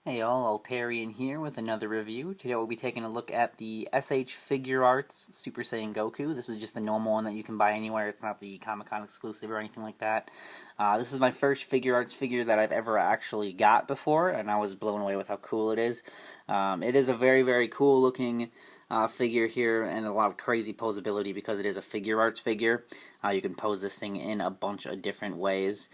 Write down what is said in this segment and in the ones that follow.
Hey all, Altarian here with another review. Today we'll be taking a look at the SH Figuarts Super Saiyan Goku. This is just the normal one that you can buy anywhere. It's not the Comic-Con exclusive or anything like that. This is my first Figuarts figure that I've ever actually got before, and I was blown away with how cool it is. It is a very, very cool looking figure here, and a lot of crazy posability because it is a Figuarts figure. You can pose this thing in a bunch of different ways.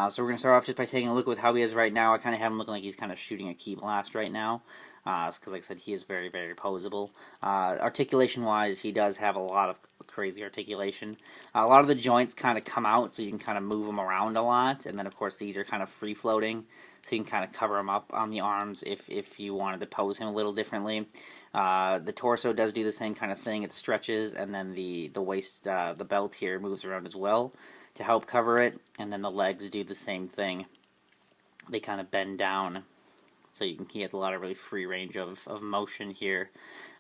So we're going to start off just by taking a look with how he is right now. I kind of have him looking like he's kind of shooting a ki blast right now. Because like I said, he is very, very posable. Articulation-wise, he does have a lot of crazy articulation. A lot of the joints kind of come out, so you can kind of move them around a lot. And then, of course, these are kind of free-floating, so you can kind of cover him up on the arms if you wanted to pose him a little differently. The torso does do the same kind of thing. It stretches, and then the waist, the belt here moves around as well to help cover it. And then the legs do the same thing. They kind of bend down, so he has a lot of really free range of motion here.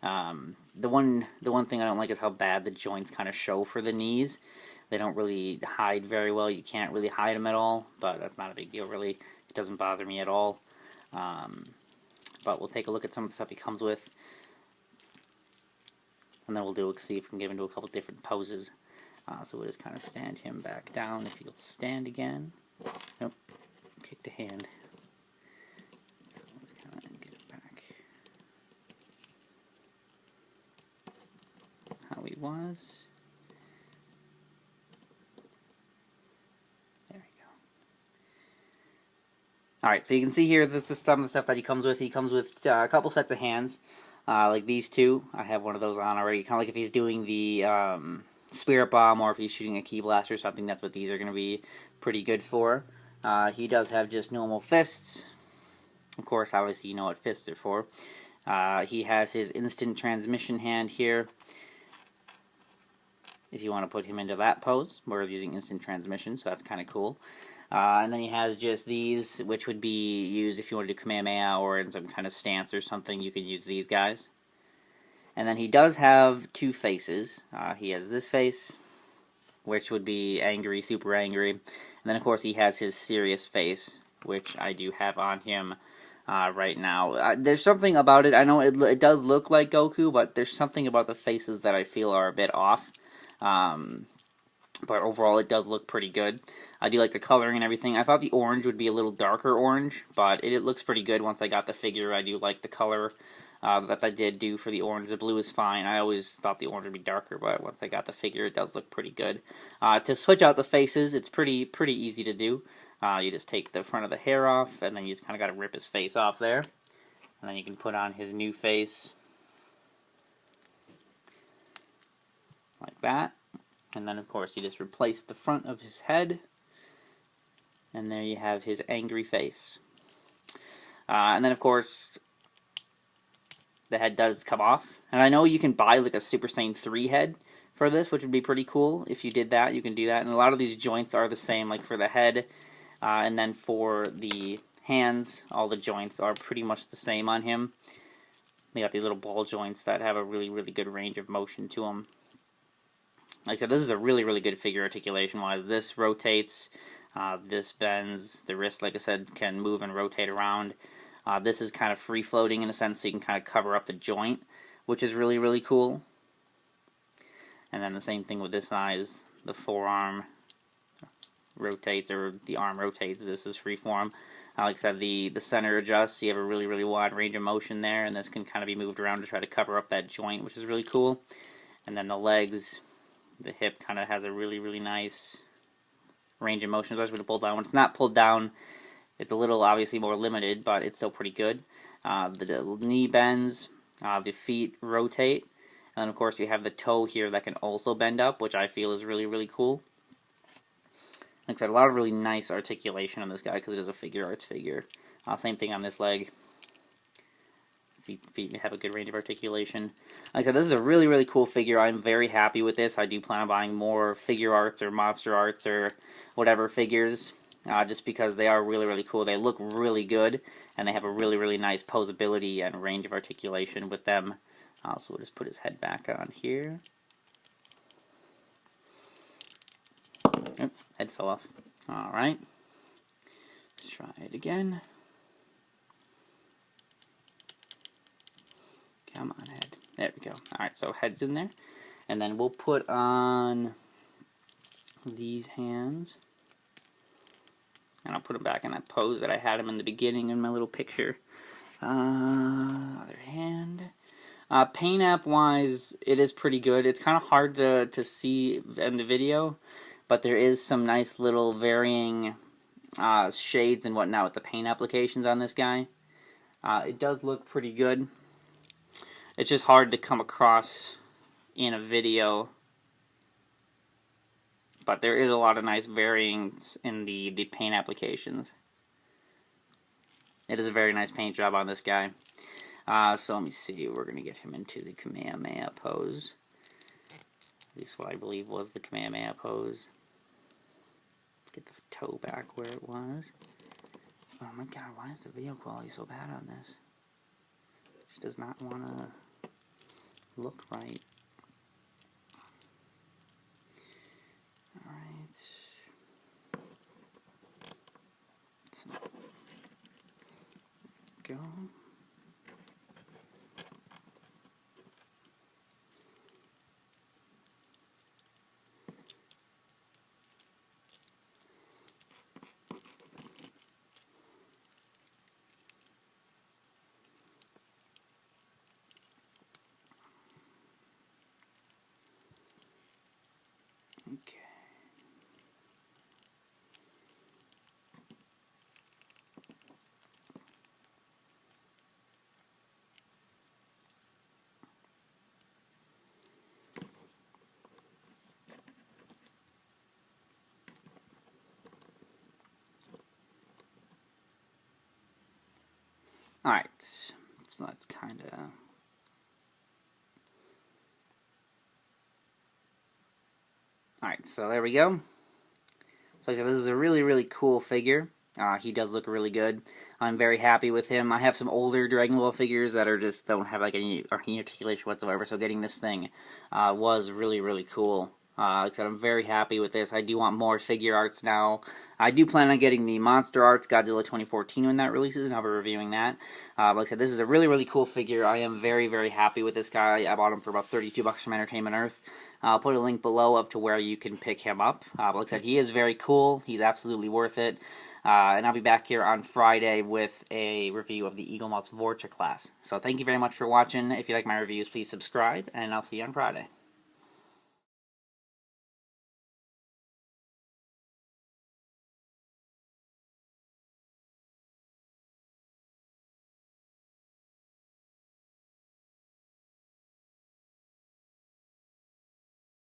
The one thing I don't like is how bad the joints kind of show for the knees. They don't really hide very well. You can't really hide them at all, but that's not a big deal really. It doesn't bother me at all. But we'll take a look at some of the stuff he comes with, and then we'll see if we can get him into a couple different poses. So we'll just kind of stand him back down. If he'll stand again. Nope. Kick the hand. So let's kind of get it back how he was. There we go. Alright, so you can see here, this is some of the stuff that he comes with. He comes with a couple sets of hands, like these two. I have one of those on already. Kind of like if he's doing the Spirit Bomb, or if he's shooting a Ki Blast or something, that's what these are going to be pretty good for. He does have just normal fists. Of course, obviously you know what fists are for. He has his instant transmission hand here, if you want to put him into that pose, where he's using instant transmission, so that's kind of cool. And then he has just these, which would be used if you want to do Kamehameha or in some kind of stance or something. You can use these guys. And then he does have two faces. He has this face, which would be angry, super angry. And then, of course, he has his serious face, which I do have on him right now. There's something about it. I know it does look like Goku, but there's something about the faces that I feel are a bit off. But overall, it does look pretty good. I do like the coloring and everything. I thought the orange would be a little darker orange, but it looks pretty good once I got the figure. I do like the color that I did do for the orange. The blue is fine. I always thought the orange would be darker, but once I got the figure, it does look pretty good. To switch out the faces, it's pretty easy to do. You just take the front of the hair off, and then you just kind of got to rip his face off there. And then you can put on his new face, like that. And then, of course, you just replace the front of his head, and there you have his angry face. And then, of course, the head does come off. And I know you can buy like a Super Saiyan 3 head for this, which would be pretty cool. If you did that, you can do that. And a lot of these joints are the same, like for the head. And then for the hands, all the joints are pretty much the same on him. They got these little ball joints that have a really good range of motion to them. Like I said, this is a really good figure articulation-wise. This rotates, this bends. The wrist, like I said, can move and rotate around. This is kind of free-floating in a sense, so you can kind of cover up the joint, which is really cool. And then the same thing with this size. The forearm rotates, or the arm rotates. This is freeform. Like I said, the center adjusts. You have a really wide range of motion there, and this can kind of be moved around to try to cover up that joint, which is really cool. And then the legs, the hip kind of has a really nice range of motion, especially when it's pulled down. When it's not pulled down, it's a little obviously more limited, but it's still pretty good. The knee bends, the feet rotate, and then of course you have the toe here that can also bend up, which I feel is really cool. Like I said, a lot of really nice articulation on this guy because it is a Figuarts figure. Same thing on this leg. Feet have a good range of articulation. Like I said, this is a really cool figure. I'm very happy with this. I do plan on buying more Figuarts or Monster Arts or whatever figures, just because they are really cool. They look really good, and they have a really nice posability and range of articulation with them. So we'll just put his head back on here. Oh, head fell off. Alright. Let's try it again. Come on, head. There we go. Alright, so head's in there. And then we'll put on these hands. And I'll put them back in that pose that I had him in the beginning in my little picture. Other hand. Paint app wise, it is pretty good. It's kind of hard to see in the video, but there is some nice little varying shades and whatnot with the paint applications on this guy. It does look pretty good. It's just hard to come across in a video, but there is a lot of nice variants in the paint applications. It is a very nice paint job on this guy. So let me see, we're going to get him into the Kamehameha pose. At least what I believe was the Kamehameha pose. Get the toe back where it was. Oh my god, why is the video quality so bad on this? It does not want to look right. Alright. So, go. Okay. Alright, so that's kind of... Alright, so there we go. So like I said, this is a really, really cool figure. He does look really good. I'm very happy with him. I have some older Dragon Ball figures that are just don't have like any articulation whatsoever, so getting this thing was really, really cool. Like I said, I'm very happy with this. I do want more Figuarts now. I do plan on getting the Monster Arts Godzilla 2014 when that releases, and I'll be reviewing that. Like I said, this is a really, really cool figure. I am very, very happy with this guy. I bought him for about $32 from Entertainment Earth. I'll put a link below up to where you can pick him up. Like I said, he is very cool. He's absolutely worth it. And I'll be back here on Friday with a review of the Eagle Mouse Vorcha class. So thank you very much for watching. If you like my reviews, please subscribe, and I'll see you on Friday.